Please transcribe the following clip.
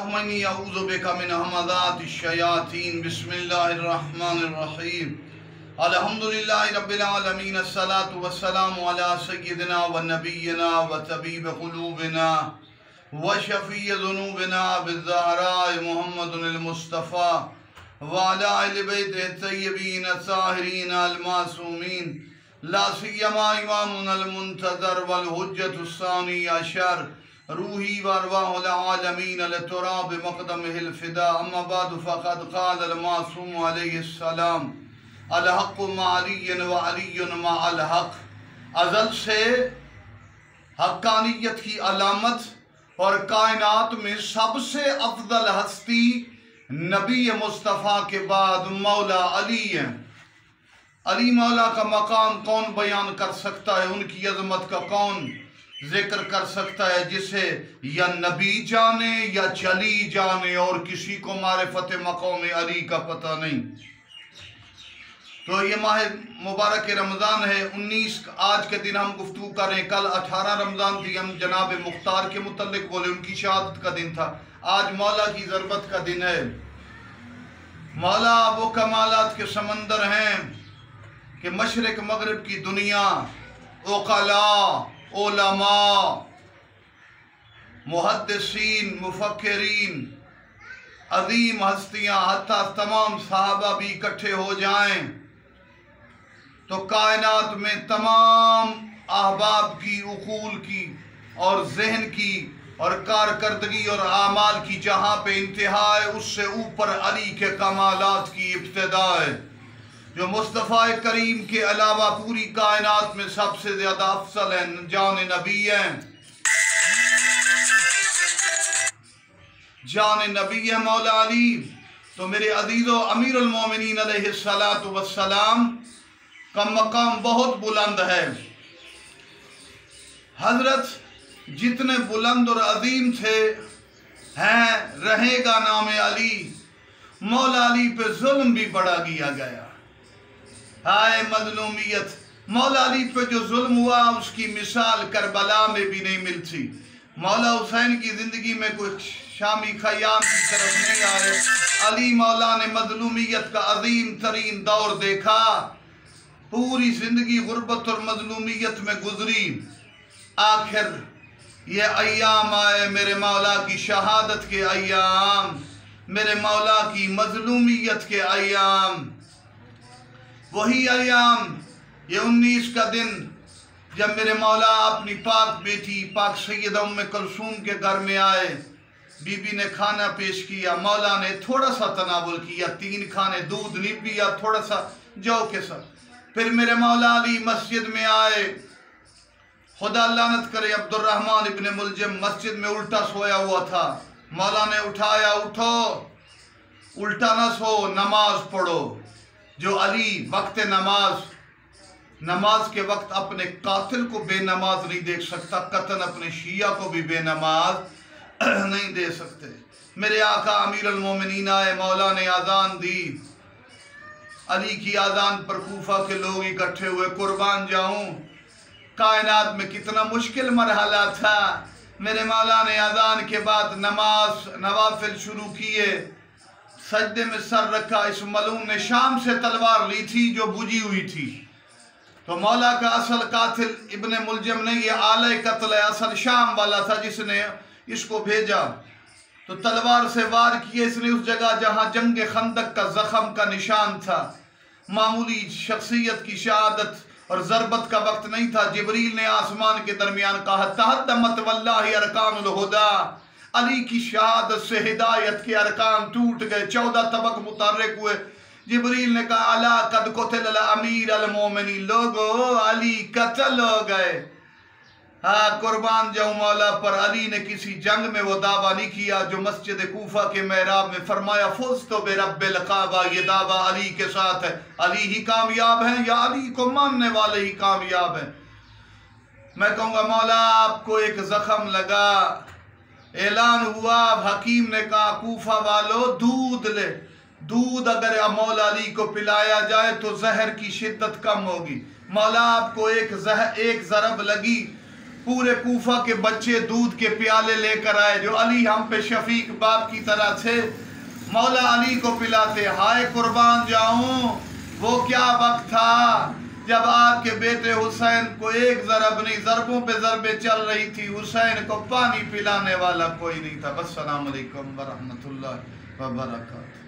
اللهم إني أعوذ بك من همزات الشياطين بسم الله الرحمن الرحيم الحمد لله رب العالمين الصلاة والسلام على سيدنا ونبينا وطبيب قلوبنا وشفيع ذنوبنا بالزهراء محمد المصطفى وعلى أهل بيته الطيبين الطاهرين المعصومين لا سيما إمامنا المنتظر والحجة الثاني عشر روحي وارواح العالمين لتراب مقدمه الفداء اما بعد فقد قال المعصوم علیہ السلام الحق مع علی وعلی مع الحق. ازل سے حقانیت کی علامت اور کائنات میں سب سے افضل ہستی نبی مصطفیٰ کے بعد مولا علی ہیں. علی مولا کا مقام کون بیان کر سکتا ہے؟ ان کی عظمت کا کون ذکر کر سکتا ہے جسے یا نبی جانے یا چلی جانے اور کسی کو معرفت مقام علی کا پتہ نہیں. تو یہ ماہ مبارک رمضان ہے 19 آج کے دن ہم گفتگو کریں. کل 18 رمضان تھی، ہم جناب مختار کے متعلق بولے، ان کی شہادت کا دن تھا. آج مولا کی ضربت کا دن ہے. مولا وہ کمالات کے سمندر ہیں کہ مشرق مغرب کی دنیا، عقلاء، علماء، محدثین، مفکرین، عظیم ہستیاں، حتیٰ تمام صحابہ بھی اکٹھے ہو جائیں تو کائنات میں تمام احباب کی، عقول کی اور ذہن کی اور کارکردگی اور اعمال کی جہاں پہ انتہا ہے، اس سے اوپر علی کے کمالات کی ابتدا ہے، جو مصطفیٰ کریم کے علاوہ پوری کائنات میں سب سے زیادہ افضل ہیں، جان نبی ہیں. جان نبی ہے مولا علی. تو میرے عزیزو، امیر المومنین علیہ السلام کا مقام بہت بلند ہے. حضرت جتنے بلند اور عظیم تھے ہیں، رہے گا نام علی. مولا علی پہ ظلم بھی بڑھا کیا گیا. ہائے مظلومیت! مولا علی پہ جو ظلم ہوا اس کی مثال کربلا میں بھی نہیں ملتی. مولا حسین کی زندگی میں کوئی شامی خیام کی طرف نہیں آئے. علی مولا نے مظلومیت کا عظیم ترین دور دیکھا. پوری زندگی غربت اور مظلومیت میں گزری. آخر یہ ایام آئے، میرے مولا کی شہادت کے ایام، میرے مولا کی مظلومیت کے ایام. وہی ایام، یہ 19 کا دن جب میرے مولا اپنی پاک بیٹی پاک سیدہ ام کلثوم کے گھر میں آئے. بی بی نے کھانا پیش کیا. مولا نے تھوڑا سا تناول کیا، 3 کھانے، دودھ نہیں پیا، تھوڑا سا جو کے ساتھ. پھر میرے مولا علی مسجد میں آئے. خدا لعنت کرے، عبد الرحمن ابن ملجم مسجد میں الٹا سویا ہوا تھا. مولا نے اٹھایا، اٹھو، الٹا نہ سو، نماز پڑھو. جو علی وقت نماز کے وقت اپنے قاتل کو بے نماز نہیں دیکھ سکتا، قطعاً اپنے شیعہ کو بھی بے نماز نہیں دے سکتے. میرے آقا امیر المومنین آئے، مولا نے آذان دی. علی کی آذان پر کوفہ کے لوگ اکٹھے ہوئے. قربان جاؤں، کائنات میں کتنا مشکل مرحلہ تھا. میرے مولا نے آذان کے بعد نوافل شروع کیے. سجدے میں سر رکھا. اس ملعون نے شام سے تلوار لی تھی جو بجھی ہوئی تھی. تو مولا کا اصل قاتل ابن ملجم نہیں، یہ آلہ قتل ہے، اصل شام والا تھا جس نے اس کو بھیجا. تو تلوار سے وار کیے اس نے اس جگہ جہاں جنگ خندق کا زخم کا نشان تھا. معمولی شخصیت کی شہادت اور ضربت کا وقت نہیں تھا. جبریل نے آسمان کے درمیان کہا تہدمت واللہ ارکان الہدا. علی کی شہادت سے ہدایت کے ارکان ٹوٹ گئے، 14 طبق متحرک ہوئے. جبریل نے کہا الا قد قتل الامیر المومنین، لوگو علی قتل ہو گئے. ہاں، قربان جاؤں مولا پر. علی نے کسی جنگ میں وہ دعویٰ نہیں کیا جو مسجد کوفہ کے محراب میں فرمایا فزت برب الکعبہ. یہ دعویٰ علی کے ساتھ ہے. علی ہی کامیاب ہیں یا علی کو ماننے والے ہی کامیاب ہیں؟ میں کہوں گا مولا آپ کو ایک زخم لگا، اعلان ہوا، حکیم نے کہا کوفہ والو دودھ لے. دودھ اگر مولا علی کو پلایا جائے تو زہر کی شدت کم ہوگی. مولا آپ کو ایک ضرب لگی پورے کوفہ کے بچے دودھ کے پیالے لے کر آئے جو علی ہم پہ شفیق باپ کی طرح تھے، مولا علی کو پلاتے. ہائے قربان جاؤں، وہ کیا وقت تھا جب آپ کے بیٹے حسین کو ایک ضرب نہیں، ضربوں پہ ضربیں چل رہی تھی، حسین کو پانی پلانے والا کوئی نہیں تھا. السلام علیکم ورحمۃ اللہ وبرکاتہ.